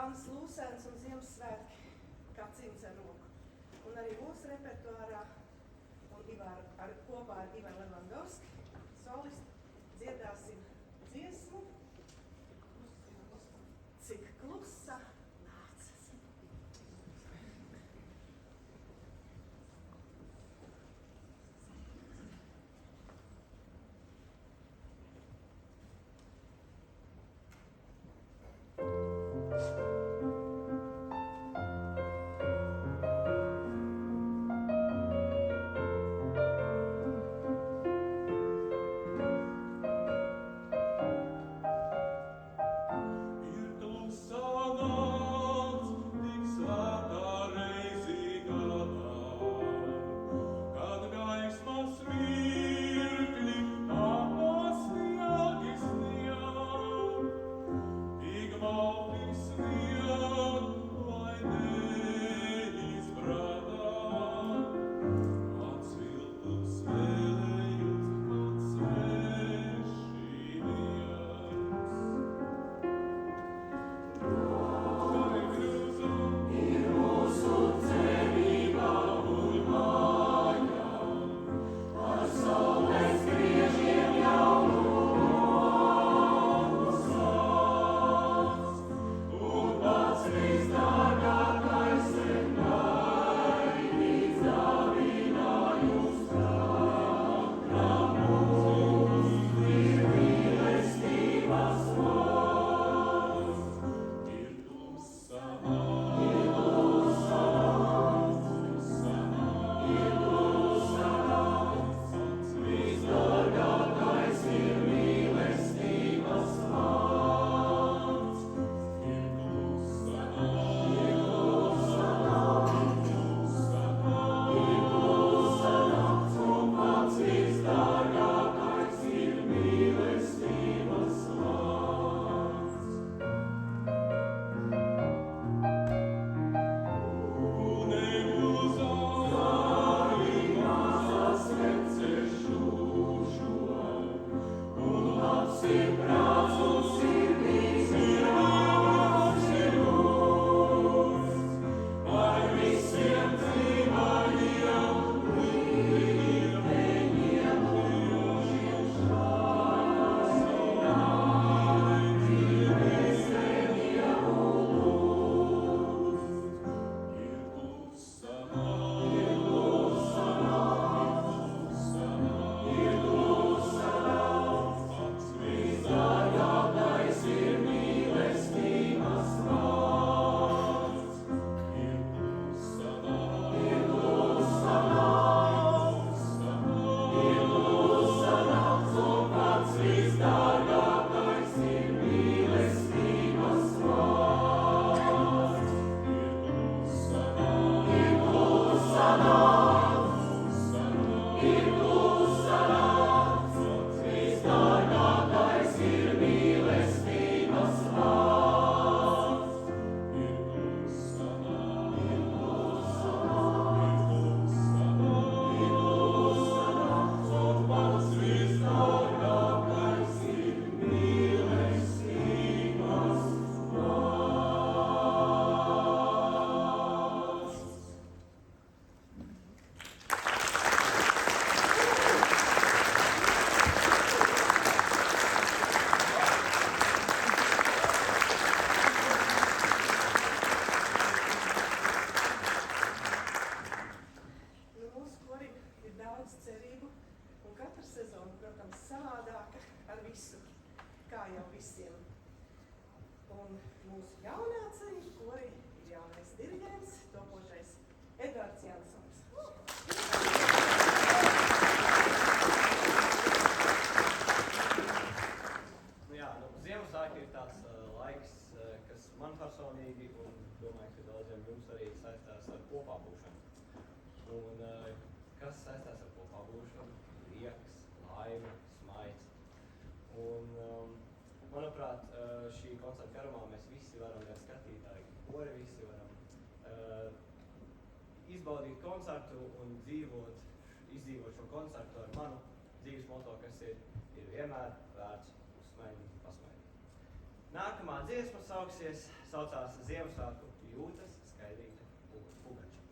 Jānis Lūsēns un Ziemassvētki kā cīns ar roku. Un arī mūsu repertuārā un kopā ar Ivaru Levandovski, solisti, dziedāsim dziesmu Cik klusa nācas. Šī koncerta garumā mēs visi varam, gan skatītāji, gan kori visi varam izbaudīt koncertu un izdzīvot šo koncertu ar manu dzīves moto, kas ir vienmēr vērts uzsmaidīt, pasmaidīt. Nākamā dziesma saucās Ziemassvētku jūtas Skaidrīta Pugača.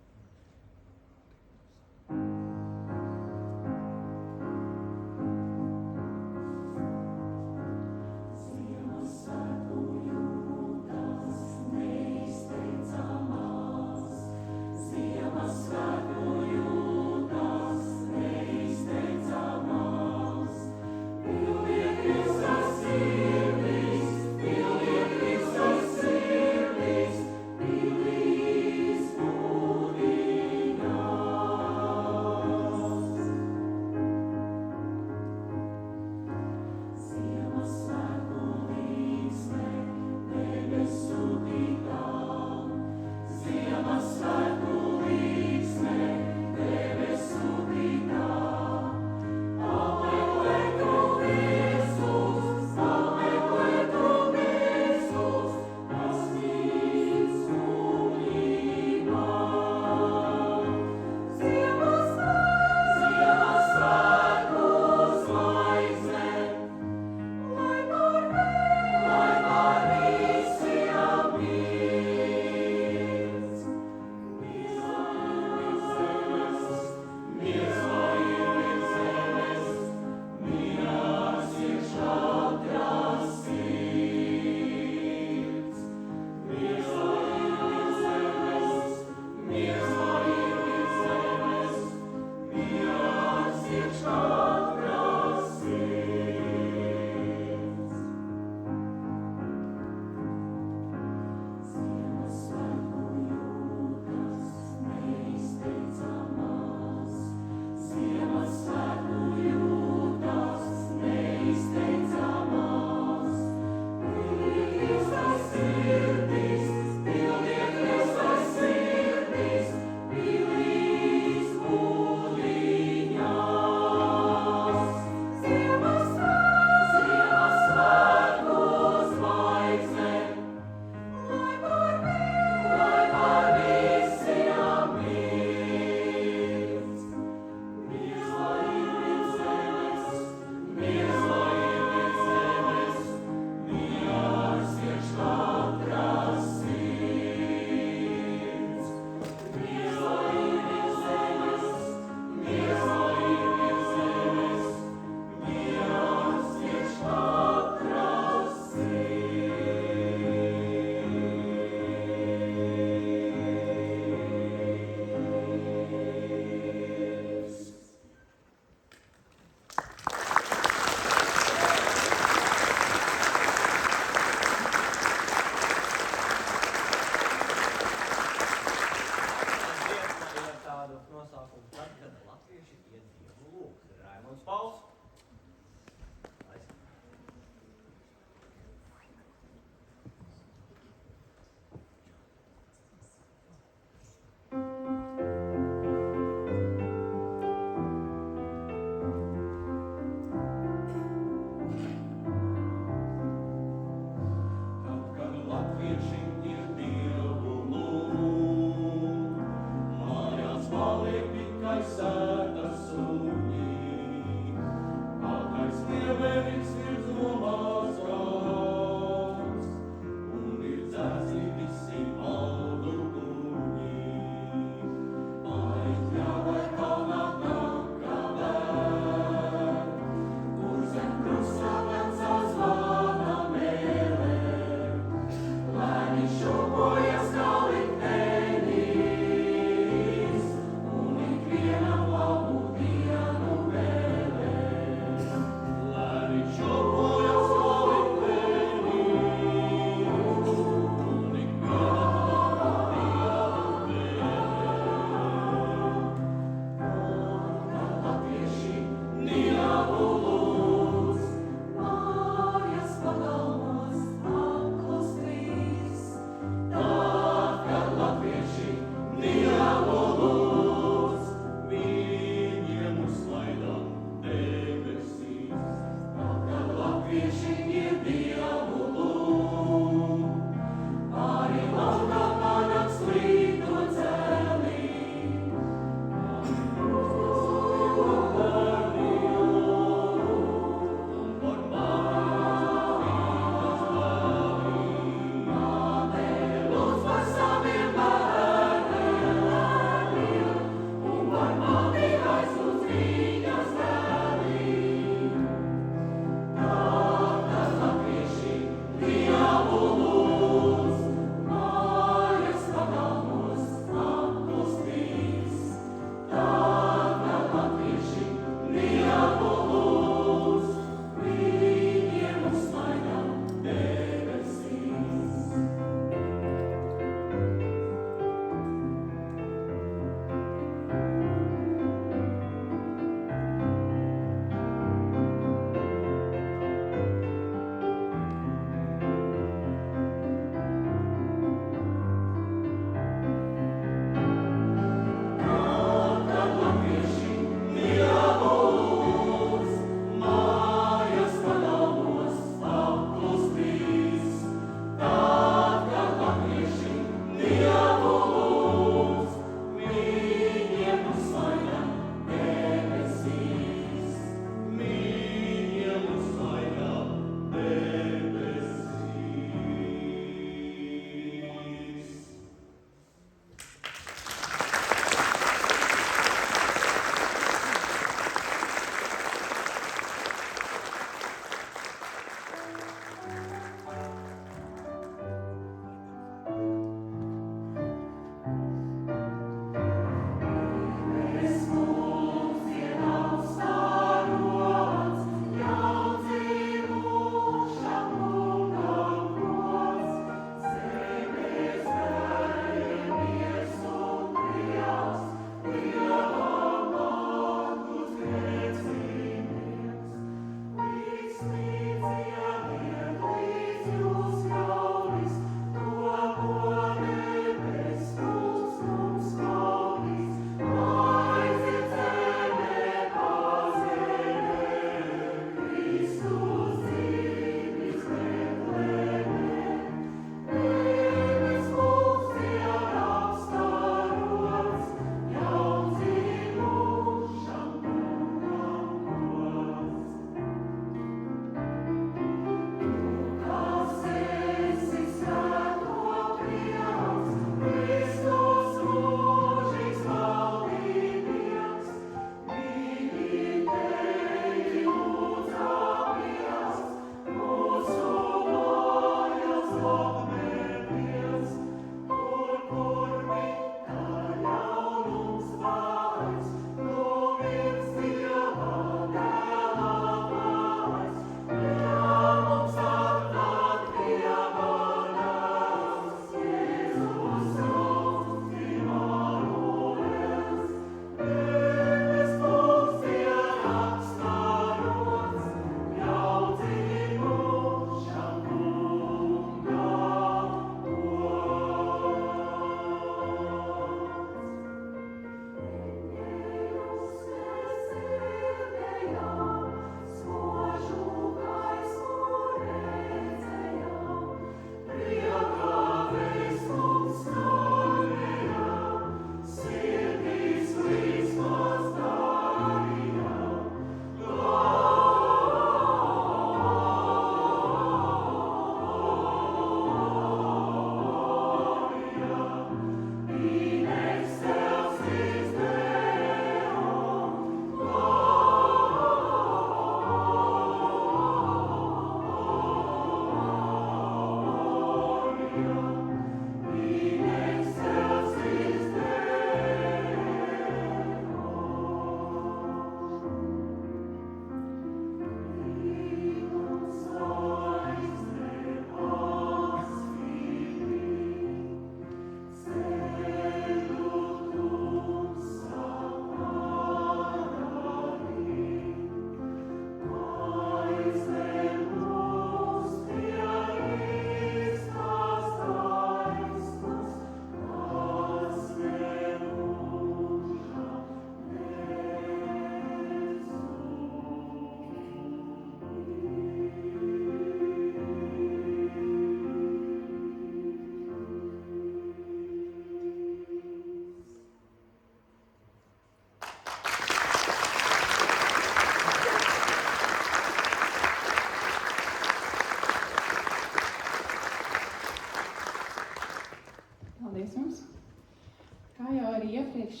jau arī iepriekš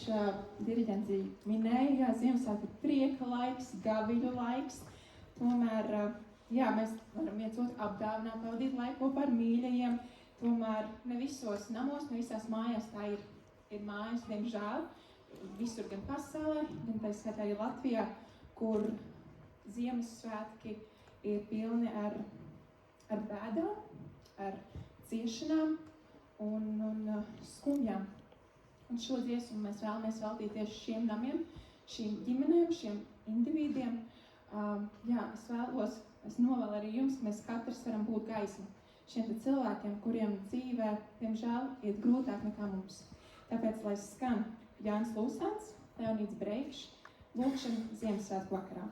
diriģenti minēja, jā, Ziemassvētki ir prieka laiks, gaviļu laiks. Tomēr, jā, mēs varam viens otru apdāvināt, pavadīt laiku kopā ar mīļajiem. Tomēr ne visos namos, ne visās mājās tā ir mājas, diemžēl. Visur gan pasaulē, gan tā skaitā arī Latvijā, kur Ziemassvētki ir pilni ar bēdām, ar ciešanām un skumjām. Un šo dziesmu mēs vēlamies veltīt tieši šiem namiem, šīm ģimenēm, šiem individiem. Es novēlu arī jums, ka mēs katrs varam būt gaisma šiem cilvēkiem, kuriem dzīvē, diemžēl, iet grūtāk nekā mums. Tāpēc, lai skan Jānis Lūsāns, Leonīds Breikšs, lūkšana Ziemassvētku vakarā.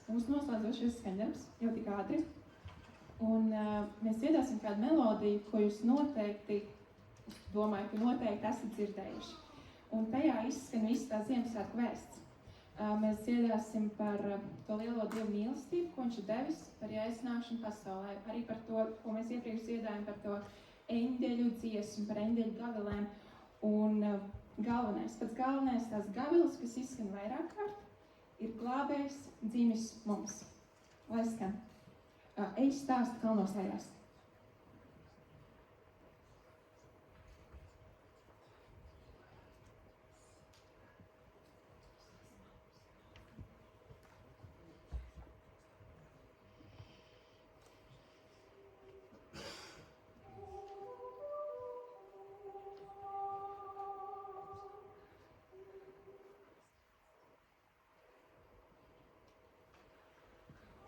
mūsu noslēdzošais skaņdarbs, jau tik ātri. Un mēs dziedāsim kādu melodiju, ko jūs noteikti, domāju, ka noteikti esat dzirdējuši. Un tajā izskan viss tā Ziemassvētku vēsts. Mēs dziedāsim par to lielo Dievu mīlestību, ko viņš ir devis, par jāiznāšanu pasaulē, arī par to, ko mēs iepriekš dziedājam, par to eņģeļu dziesmu, par eņģeļu gavilēm. Un pats galvenais tās gavilas, kas izskan vairāk kārt, ir glābējs dzimis mums. Lai skan. Ej stāst kalnos lejās.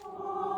Oh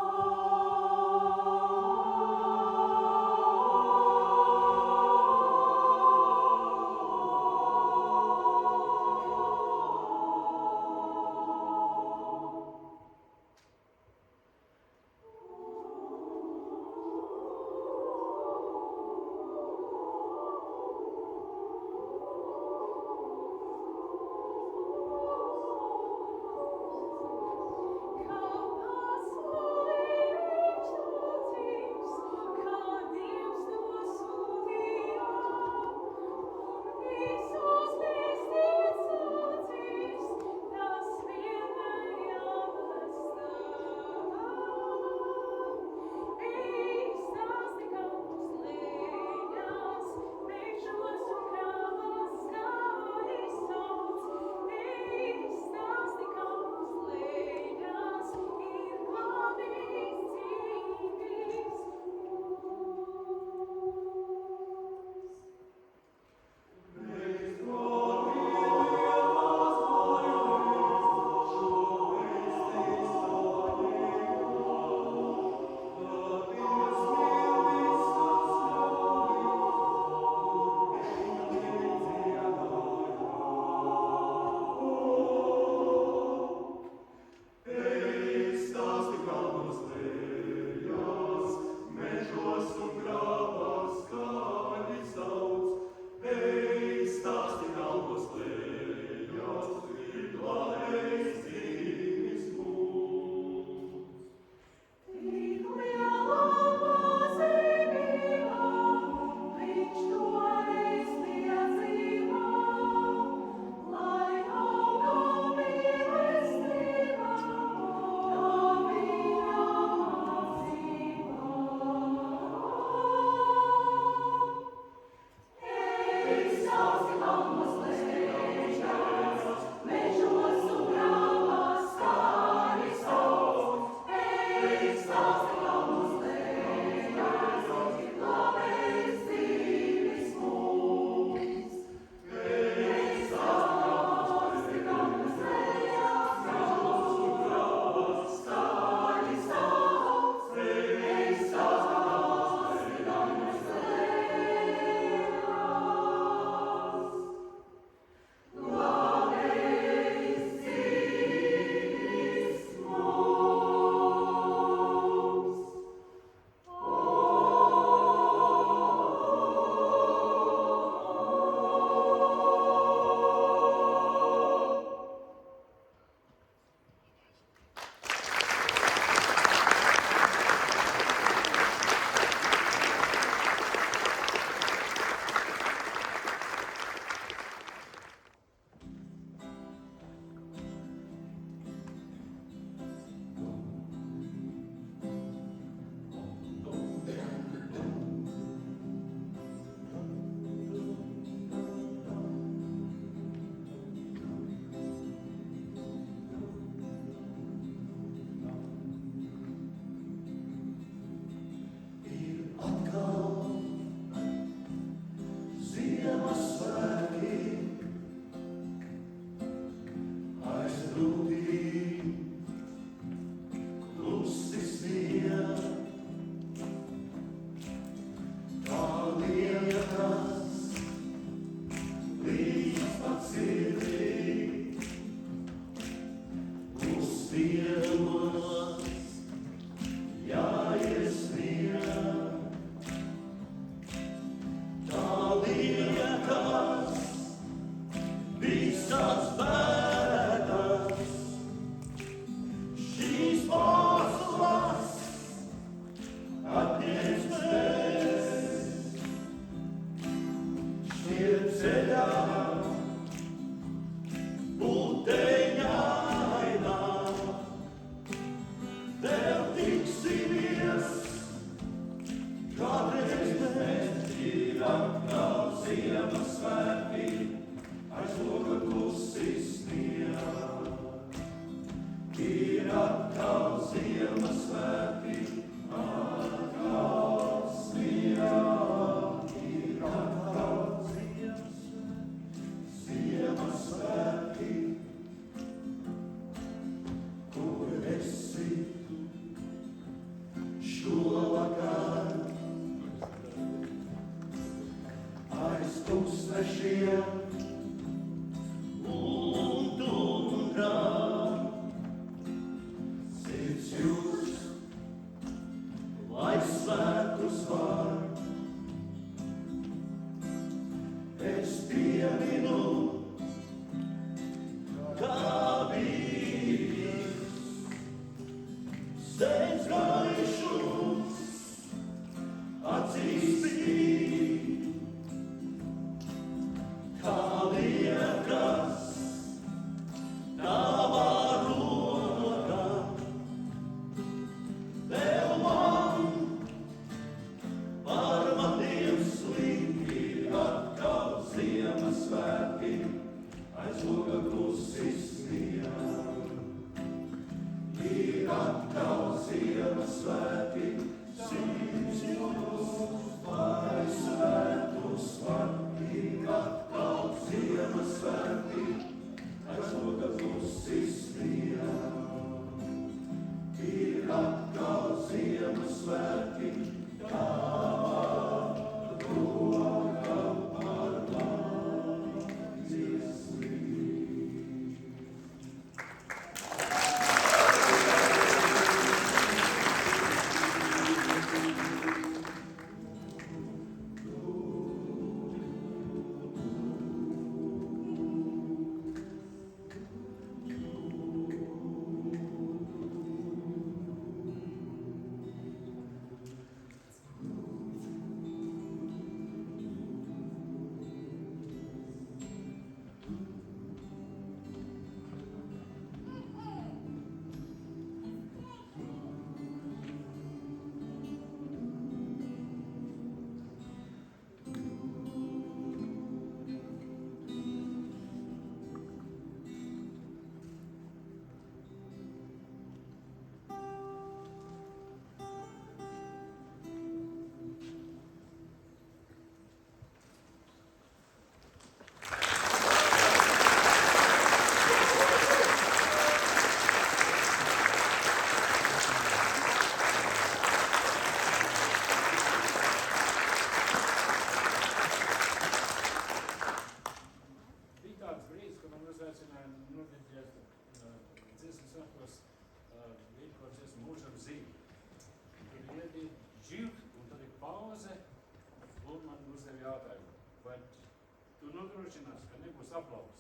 nodrošinās, ka nebūs aplausi.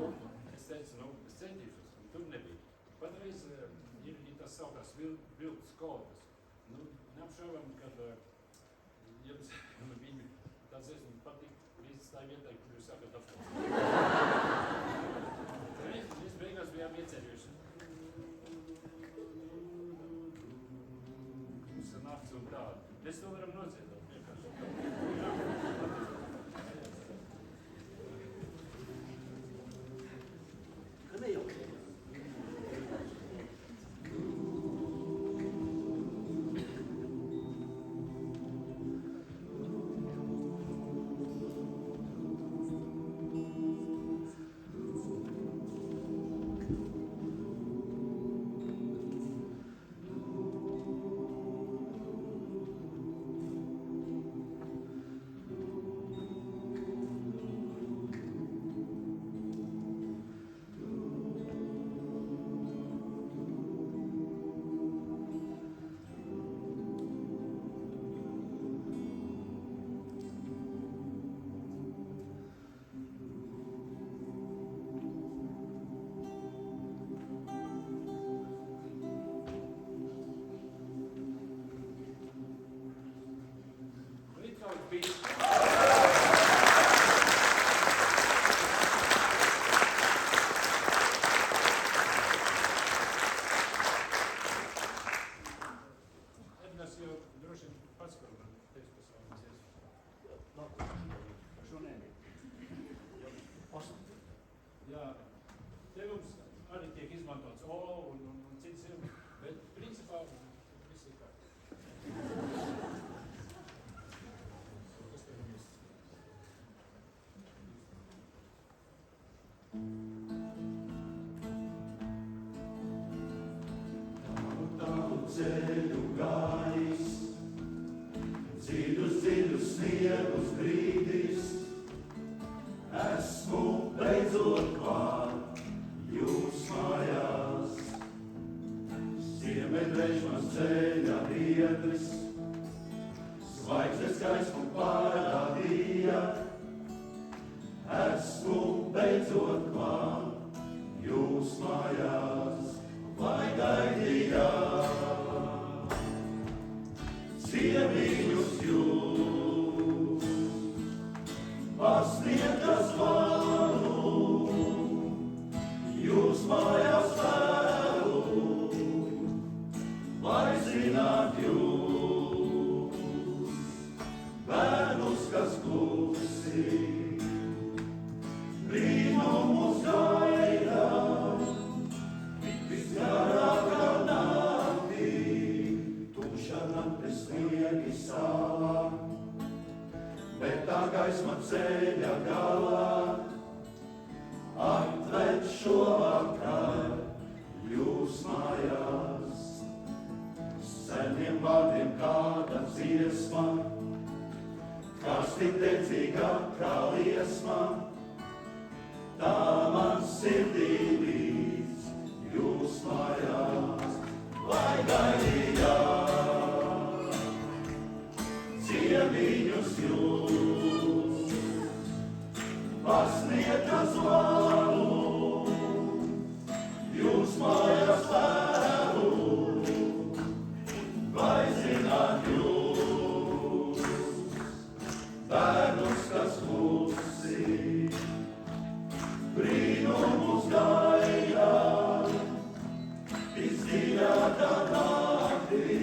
Un es teicu, es centīšos, un tur nebija. Patreiz ir tas saukās viltus kodas. Neapšaubām, kad jums viņi tāds esmu patīk līdz tā vietai, kur jūs sakat aplausi. Mēs beigās bijām iecerījuši. Sanāks un tādu. Mēs to varam nodziedāt vienkārši. Edgars jau droši vien pats var teikt par savām dziesmām. Jā, tegums arī tiek izmantots O un cits ir, bet principā viss ir kā. Kas tev ir? Ceļu gājis, dziļus sniegus brīdis, esmu beidzot klāt jūs mājās. Ziemeļvežmas ceļa biedris, zvaigznes gaismu parādīja, esmu beidzot klāt jūs mājās, vai gaidījāt. Ciemiņus jūs, pasniegtas vānu, jūs mājās vēlu, lai zināt jūs, bērnus, kas klusi, brīnumus gaida, ceļa galā, atved šovakar jūs mājās. Seniem vārdiem kāda dziesma, kas tik dedzīga kā liesma, tā man sirdī līdz jūs mājās. Lai gaidījāt ciemiņus jūs, pasniedza zvanu, jūs mājās vēlu, vai zināt jūs, bērnus, kas klusi, brīnumus gaida, izdziļākā naktī,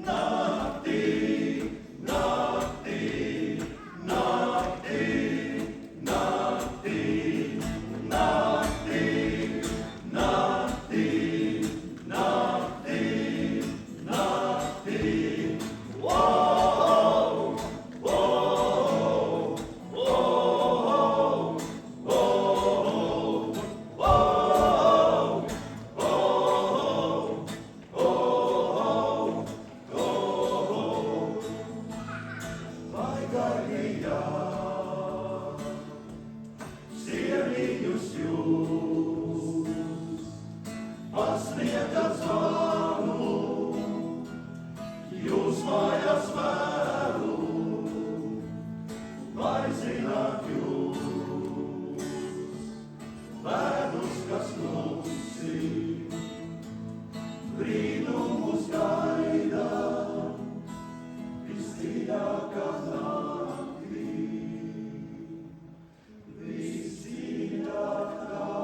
naktī, naktī, naktī, naktī, naktī, naktī, naktī, naktī. Wow, wow, wow, wow, wow, vai gaidījāt ciemiņus jūs, pasniedzat zvanu, jūs mājās vēlu, vai zināt jūs, bērnus, kas klusi, brīnumus gaida, visdziļākā naktī, visdziļākā naktī.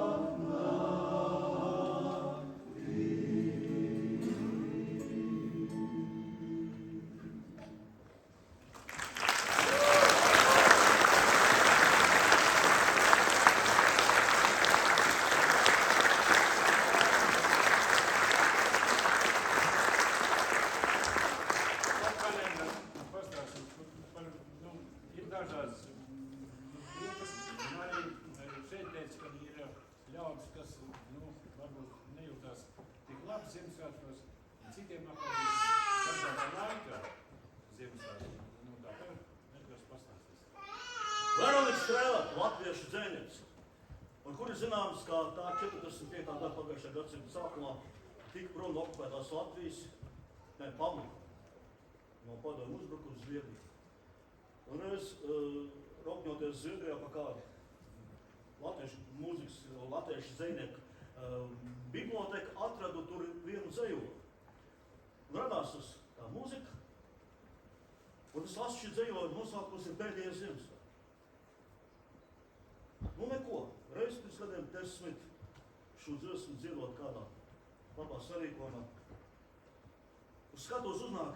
Ir dažādas grupas, un arī šeit teica, ka ir ļaudis, kas varbūt nejūtās tik labi Ziemassvētkos, citiem atkal ir dažādā laika Ziemassvētkos. Tā kā Edgars pastāstīs. Veronika Strēlē, latviešu dzēnieks, un kuri zināms, kā tā 45. gada pagājušā gadsimta sākumā tika prom no okupētās Latvijas, pamata no padomu uzbrukumu uz Zviedriju. Un reiz, rokņoties Zviedrijā pa kādu latviešu mūzikas, latviešu dzejnieku biblioteka, atradu tur vienu dzejoli. Un radās tas tā mūzika, un es lasu šī dzejoli, nosaukums ir Pēdējie Ziemassvētki. Neko, reiz pirms gadiem 10 šo dziesmu dziedot kādā labā sarīkojumā. Uz skatos uznāk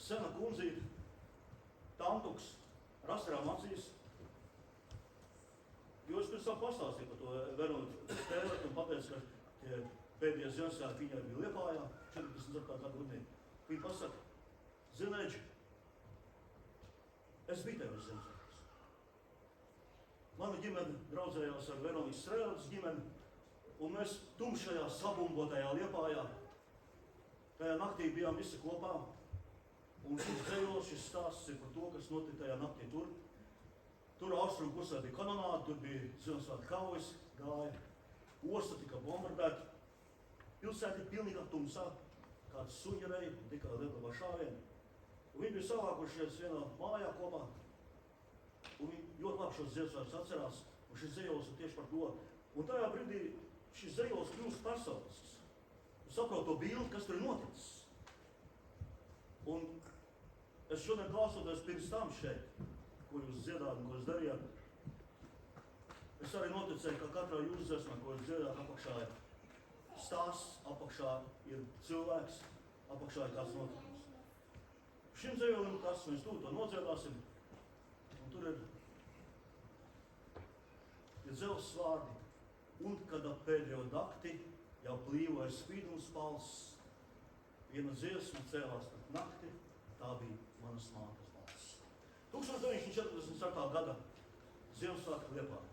sena kundzīte, tantuks, rasarām acīs. Jo es pirms tam pastāstīju par to Veroniku Strēlē un pateicu, ka tie pēdējie Ziemassvētki viņai bija Liepājā, 44. gada rudenī. Viņa pasaka, Zineģi, es biju tev uz Ziemassvētkos. Mana ģimene draudzējās ar Veronikas Strēles ģimeni, un mēs tumšajā sabumbotajā Liepājā tajā naktī bijām visi kopā. Un šis dzejos, šis stāsts ir par to, kas notika tajā naktī tur. Tur austrumu pusē bija kanonāda, tur bija Ziemassvētku kaujas, gāja, osta tika bombardēta. Pilsēta ir pilnīgā tumsā, kāds suņarēja, tikai lielā šāviena. Un viņi bija savākušies vienā mājā kopā, un viņi ļoti labi šos Ziemassvētkus atcerās, un šis dzejos ir tieši par to. Un tajā brīdī šis dzejos kļūst personisks. Saprot to bildi, kas tur ir noticis. Un es šodien klausoties pirms tam šeit, ko jūs dziedāt un ko jūs darījāt, es arī noticēju, ka katrā jūsu dziesmā, ko jūs dziedāt, apakšā ir stāsts, apakšā ir cilvēks, apakšā ir kāds notikums. Šim dzējolim tas, mēs to nodziedāsim, un tur ir dzels vārdi. Un, kad ap pēdējo dakti jau plīvoja spīdums pals, viena dziesma cēlās par nakti, tā bija manas mātes balss. 1944. gada Ziemassvētku Liepājā.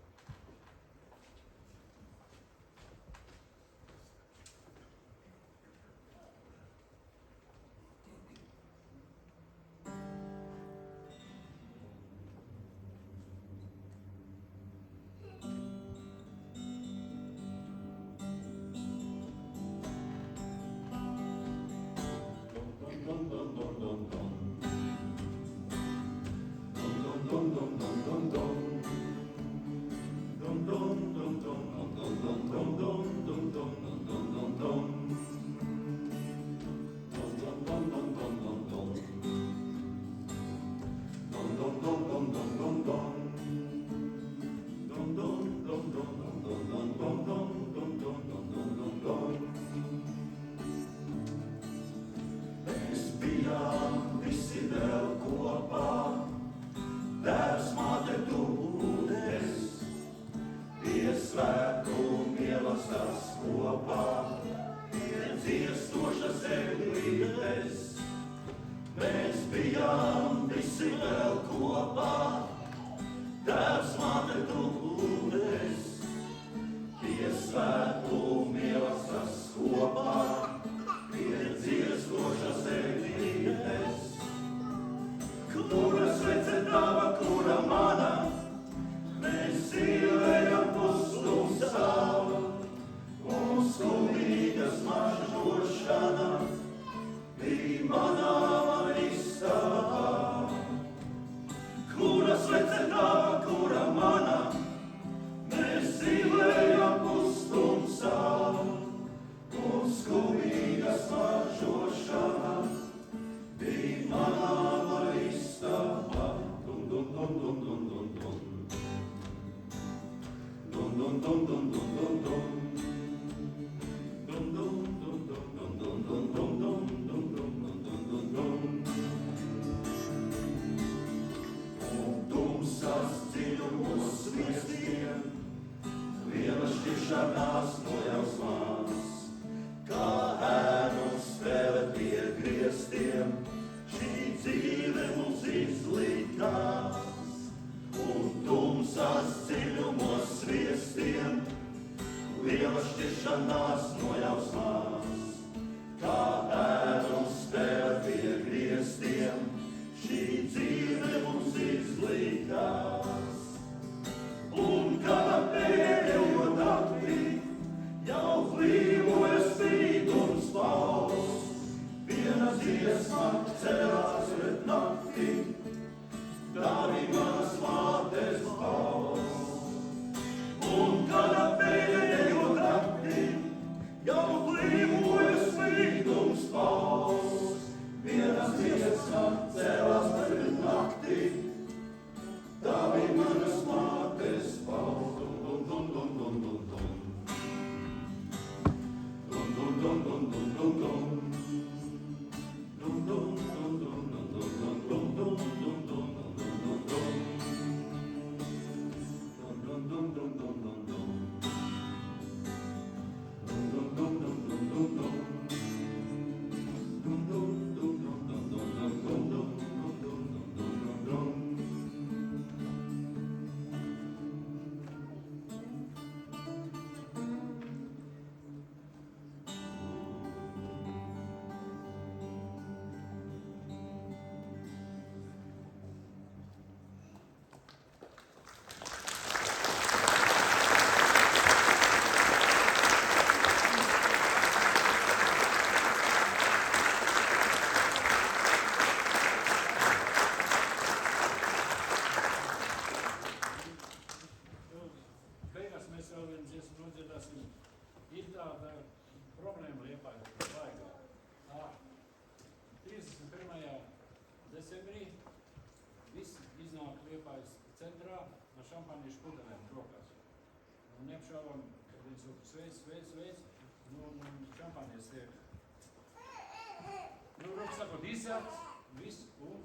Mēs bijām visi vēl kopā, Tēvs, Māte, Tu un es, pie svētku mīlestības kopā, pie dziestošas eglītes. Mēs bijām visi vēl kopā, Tēvs, Māte, Tu un es, pie svētku mīlestības kopā, pie dziestošas eglītes. Kura svece tava, kura mana, mēs dzīvējam pustum savu, un skumīga smaržošana bija manā istabā. Kura svece tava, kura mana, mēs dzīvējam pustum savu, un skumīga smaržošana bija manā istabā. Dum dum dum dum dum dum dum. Dum dum dum dum dum dum dum. Dum dum dum dum dum dum dum dum dum dum dum dum dum. Un tumsas dziļumos sviestiem, liela šķiršanās nojausmās, kā ēnu spēle pie griestiem, šī dzīve mums izlīdās. Un tumsās dziļumos sviestiem, liela šķiršanās nojausmās, kā ēnu spēle pie griestiem, šī dzīve mums izlīdās. Un kādā pēdējo naktī jau klīvoja spīdums pauls, viena dziesma celās pret naktī, tā bija manas mātes balss. Un kādā pēdējo naktī jau klīvoja spīdums pauls, viena dziesma celās pret naktī, tā bija manas mātes balss. Dum dum dum dum dum dum. Dum dum dum dum dum dum dum. Dum dum dum dum dum dum dum dum dum dum dum dum dum dum. Dum dum dum dum dum dum dum. Dum dum dum dum dum dum dum. Dum dum dum dum dum dum dum dum dum dum dum dum. Beigās mēs vēl vienu dziesmu nodziedāsim. Ir tāda problēma Liepājā, Laigā. 31. decembrī visi iznāk Liepājas centrā ar šampaniešu pudelēm rokās. Un neapšaubām, ka viens otru sveic, un šampanies tiek, rūp sakot, izsākts, viss, un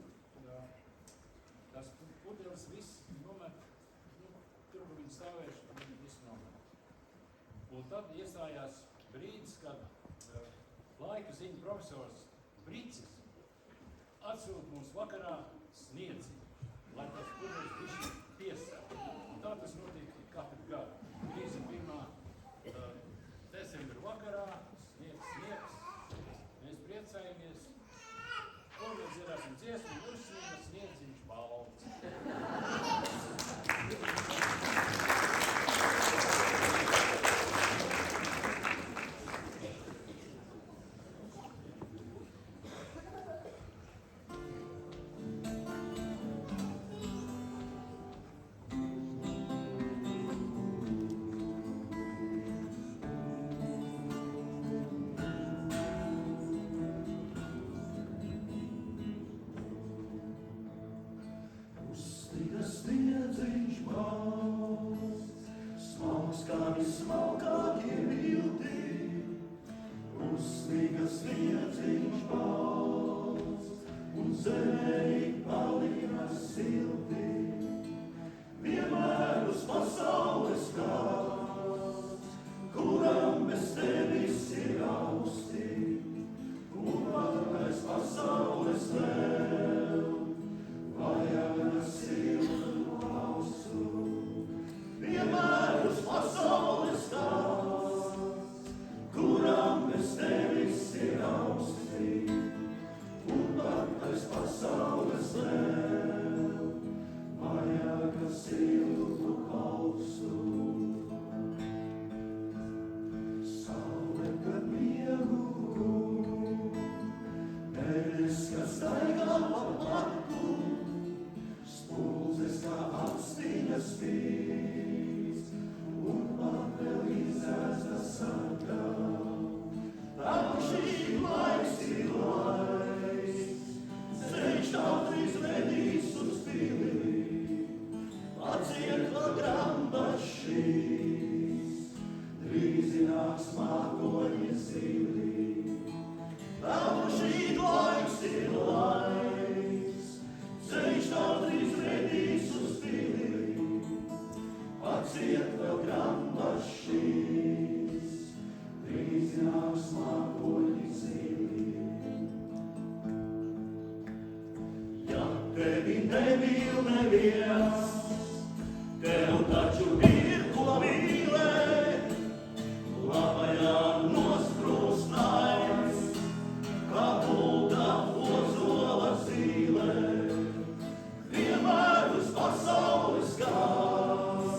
tās pudeles viss nomet, tur, kur viņi stāvējuši, viņi visu nomet. Un tad iestājās brīdis, kad laika ziņu profesors Bricis atsūta mums vakarā sniedzi. lai tas pudeles bišķi piesāk. Un tā tas notiek katru gadu. 31. Decembra vakarā sniegs. Mēs priecājamies. Un mēs dziedāsim dziesmu, uzsvīma sniedziņš balts. Sniedziņš balts, smalks kā vismalkākie vilti. Uzsniga sniedziņš balts, un zemei palika silti. Vienmēr uz pasaules kāds, kuram bez tevis ir austi, un pat aiz pasaules vēl vajag siltu ausu. Vienmēr uz pasaules kāds, kuram bez tevis ir austi, un pat aiz pasaules vēl vajag siltu ausu. Saule, kad miegu, debes, kas staigā pa platu, spuldzes kā apstiņas spīd, un man vēl izēsta sargā. Tavu šī laiks ir laiks, ceļš tautrīs vedīs uz pili, paciet vēl grambašīs, drīzinās mākoņi zili. Tavu šī laiks ir laiks, ceļš tautrīs vedīs uz pili, paciet vēl grambašīs, drīzinās mākoņi zili. Ja tevi nemīl neviens, tev taču ir ko mīlēt, labajā nosprūsnājs, kā bulta ozola zīlē. Vienmēr uz pasaules kāds,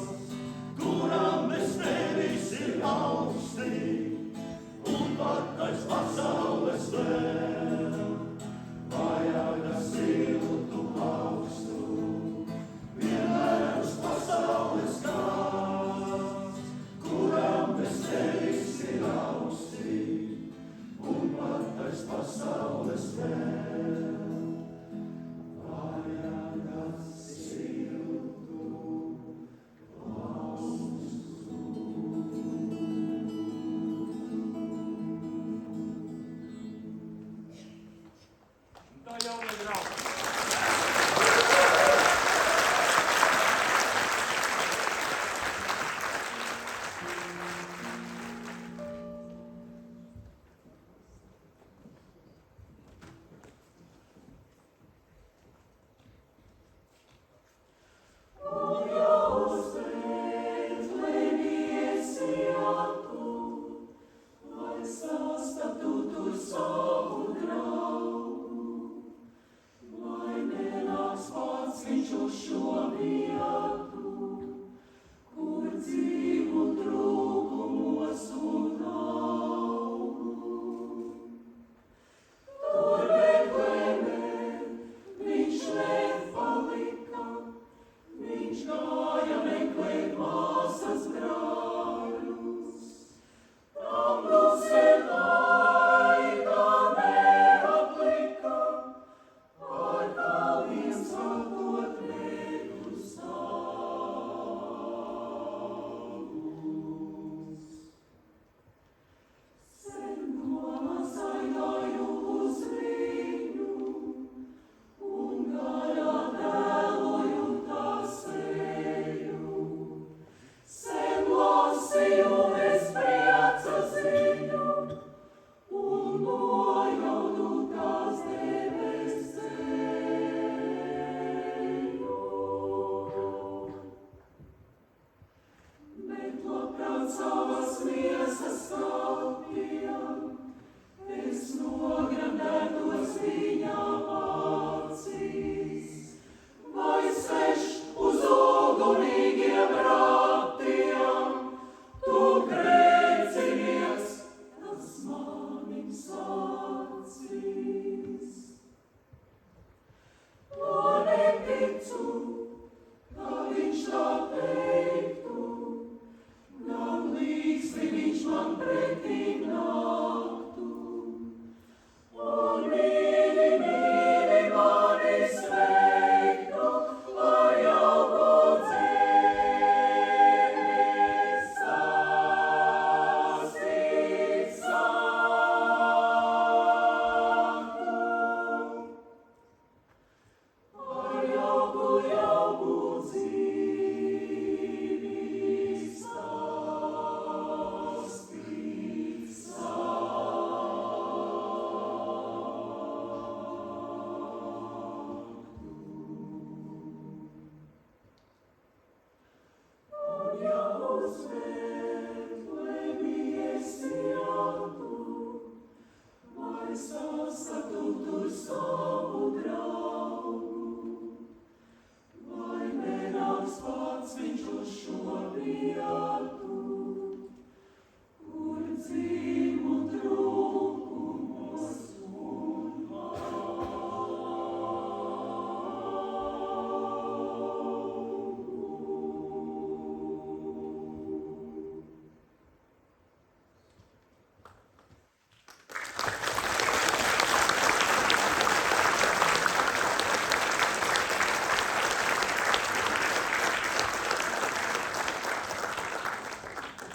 kuram bez tevis ir austi, un pat aiz pasaules vēl vajag siltu augstu. Vienmēr uz pasaules kāds,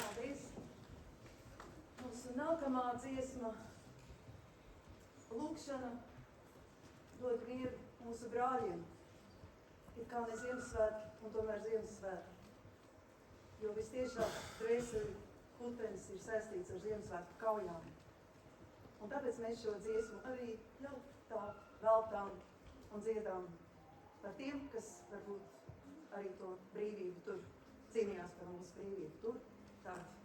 Paldies! Mūsu nākamā dziesma lūkšana dod mieru mūsu brāļiem. Ir kā ne Ziemassvētki, un tomēr Ziemassvētki. Jo vistiešāk dvēseli putenis ir saistīts ar Ziemassvētku kaujām. Un tāpēc mēs šo dziesmu arī jautā, veltām un dziedām par tiem, kas varbūt arī to brīvību tur cīnījās par mūsu brīvību. Tur tādi.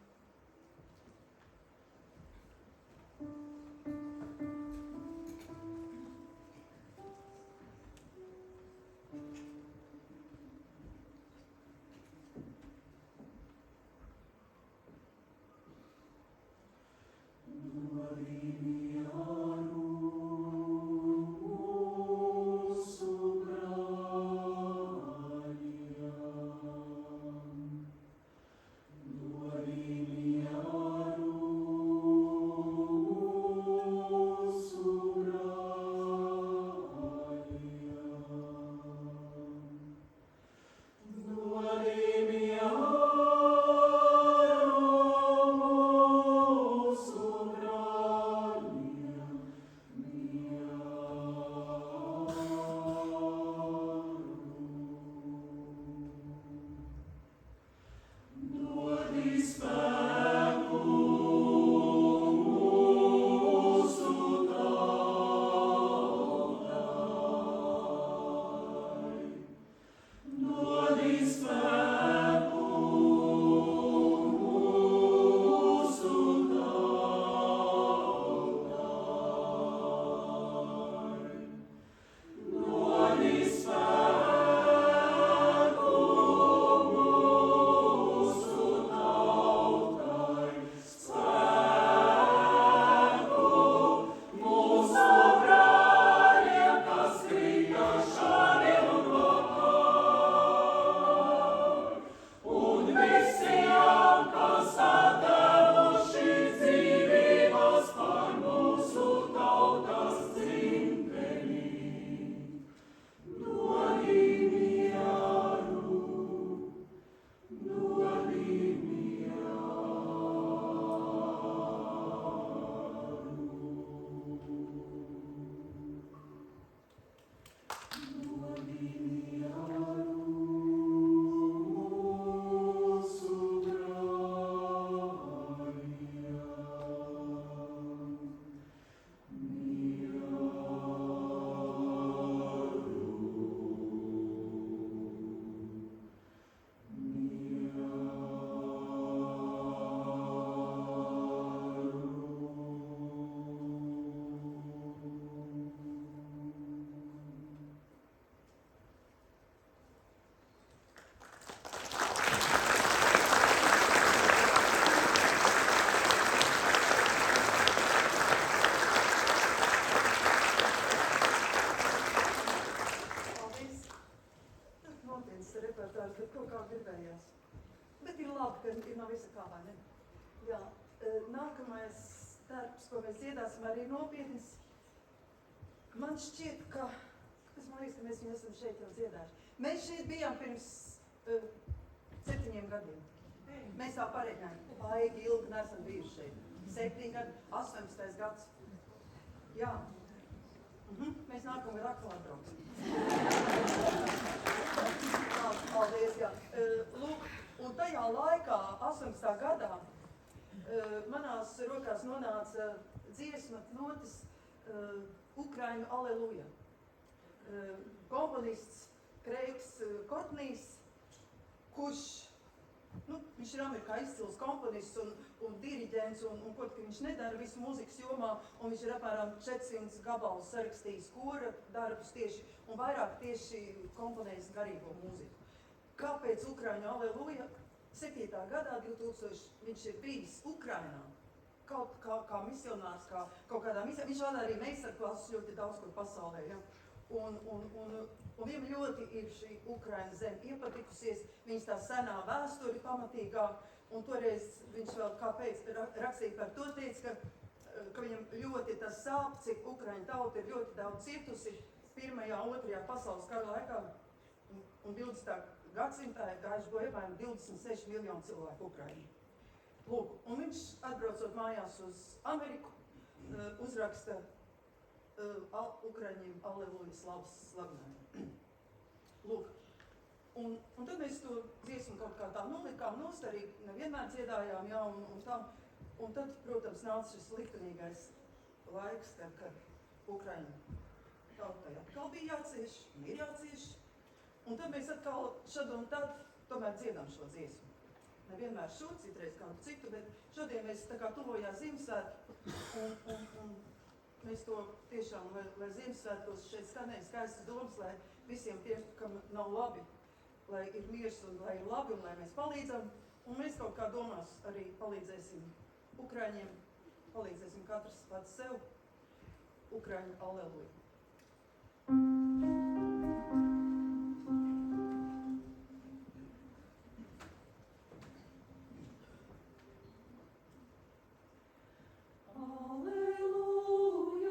Nākamais darbs, ko mēs dziedāsim, arī nopietnis. Man šķiet, ka man liekas, ka mēs viņu esam šeit jau dziedājuši. Mēs šeit bijām pirms 7 gadiem. Mēs tā pareiķinājām, baigi ilgi neesam bijuši šeit. 7 gadi, 18. gads. Jā. Mēs nākamgad atkal atbrauksim. Paldies, jā. Lūk, un tajā laikā, 18. gadā, manās rokās nonāca dziesma notis Ukraiņu Aleluja. Komponists Kreigs Kotnīs, kurš Nu, viņš ir Amerikā izcils komponists un diriģents, un kaut kā viņš nedara visu mūzikas jomā, un viņš ir apmēram 400 gabalus sarakstījis kora darbus tieši, un vairāk tieši komponējis garīgo mūziku. Kāpēc Ukraiņu aleluja? 7. gadā 2000 viņš ir bijis Ukrainā, kā misionārs, kaut kādā misijā. Viņš vada arī meistarklases ļoti daudz kur pasaulē, ja? Un viņam ļoti ir šī Ukraina zeme iepatikusies, viņas tā senā vēsture pamatīgā, un toreiz viņš vēl kāpēc rakstīja par to teica, ka viņam ļoti tas sāp, cik Ukraina tauta ir ļoti daudz cietusi 1. un 2. pasaules kara laikā, un 20. gadsimtā ir gājuši bojā apmēram 26 miljonu cilvēku Ukrainā. Lūk, un viņš atbraucot mājās uz Ameriku, uzraksta Ukraiņiem aleluja slavas slavenību. Lūk, un tad mēs to dziesmu kaut kā tā nolikām nost, arī nevienmēr dziedājām, jā, un tad, protams, nāca šis likumīgais laiks, kad Ukraiņu tautai atkal bija jācieš, un ir jācieš, un tad mēs atkal šad un tad tomēr dziedam šo dziesmu. Nevienmēr šo, citreiz kādu citu, bet šodien mēs tā kā tuvojās Ziemassvētku, un mēs to tiešām, lai Ziemassvētkos šeit skanēja skaistas domas, lai visiem tiem, kam nav labi, lai ir miers un lai ir labi un lai mēs palīdzam. Un mēs kaut kā domās arī palīdzēsim Ukraiņiem, palīdzēsim katrs pats sev. Ukraiņu aleluja. Alleluia, alleluia.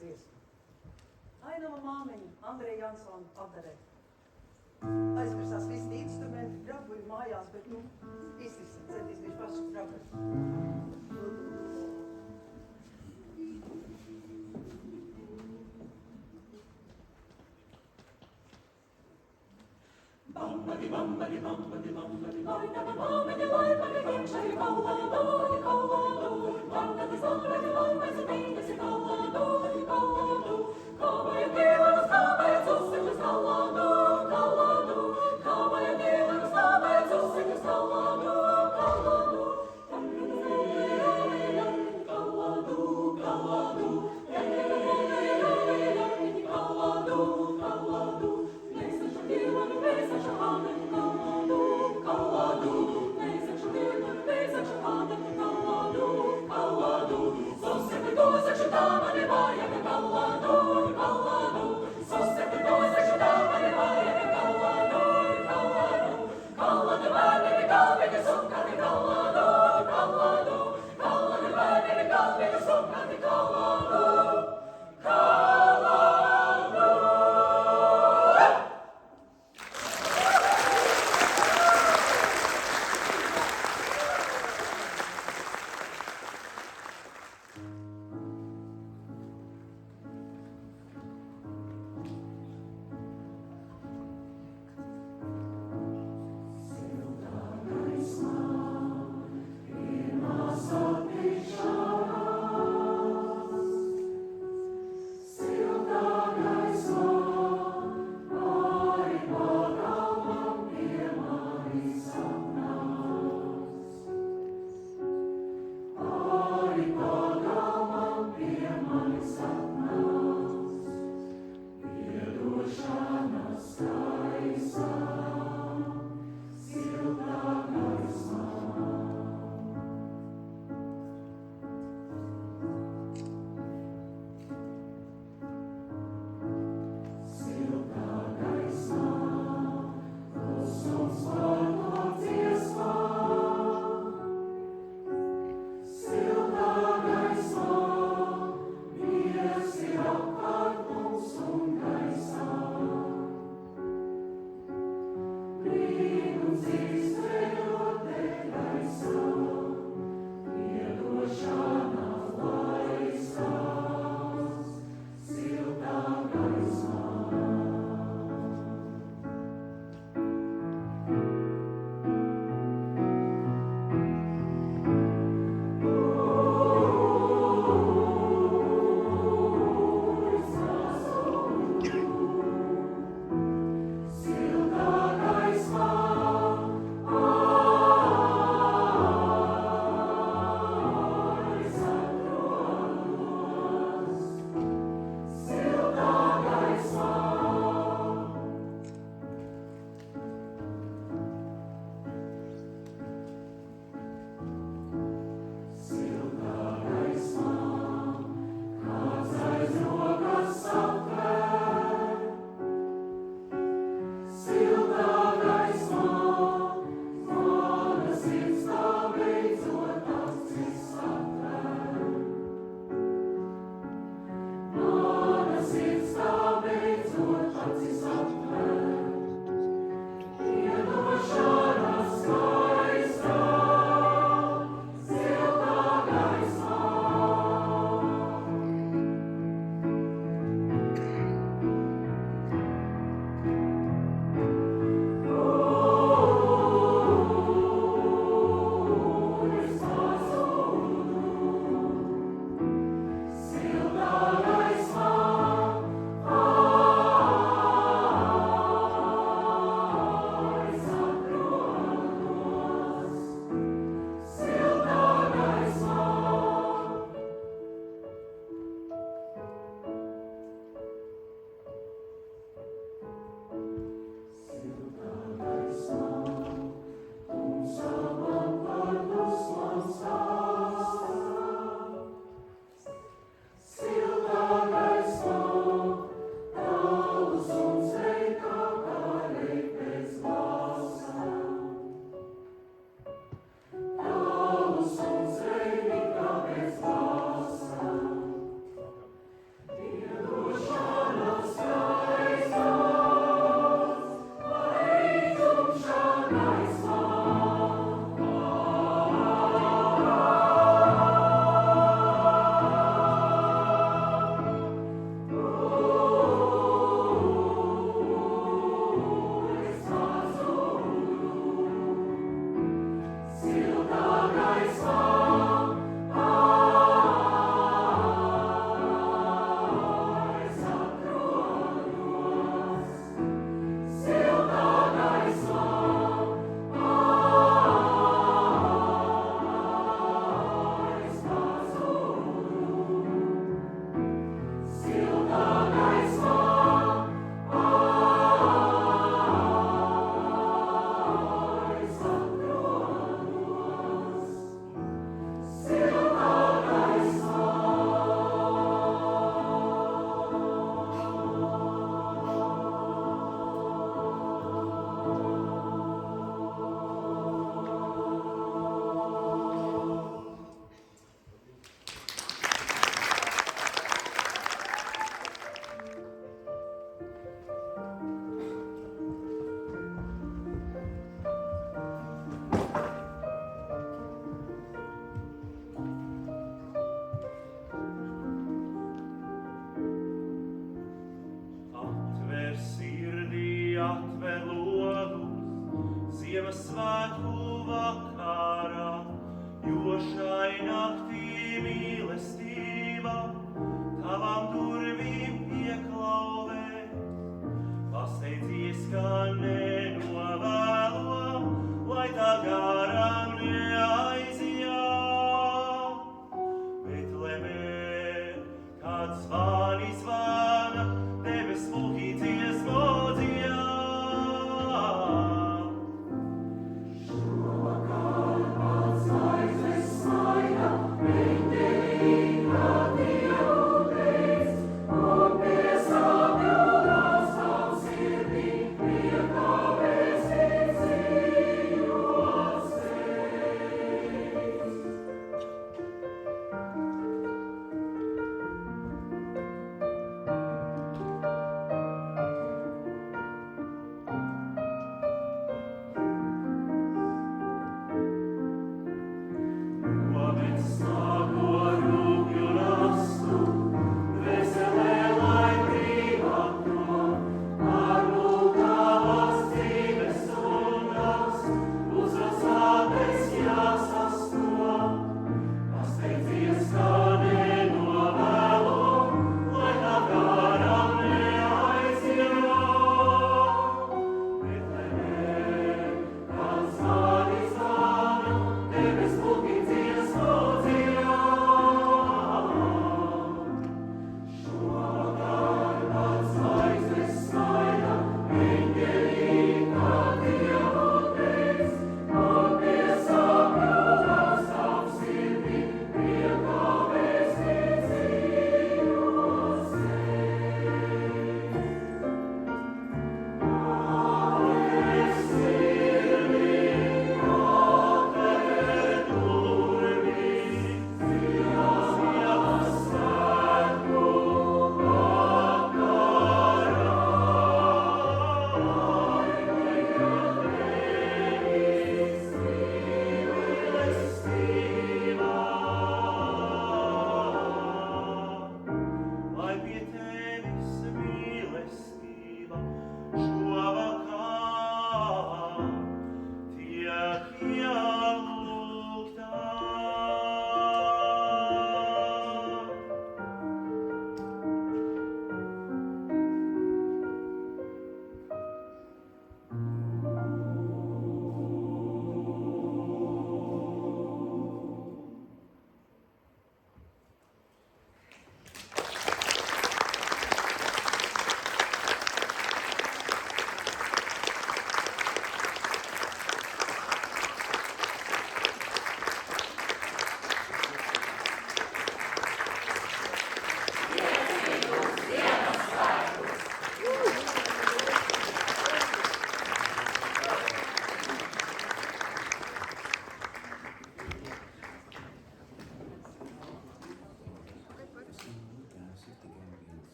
dziesmu. Ainava māmiņa, Andreja Jansona apdarē. Aizmirsās visi instrumenti, grabuļi mājās, bet, iztisim, centīsimies paši grabuļi. Bambadi, bambadi, bambadi, bambadi, bambadi, bambadi, bambadi, bambadi, bambadi, bambadi, bambadi, bambadi, bambadi, bambadi, bambadi,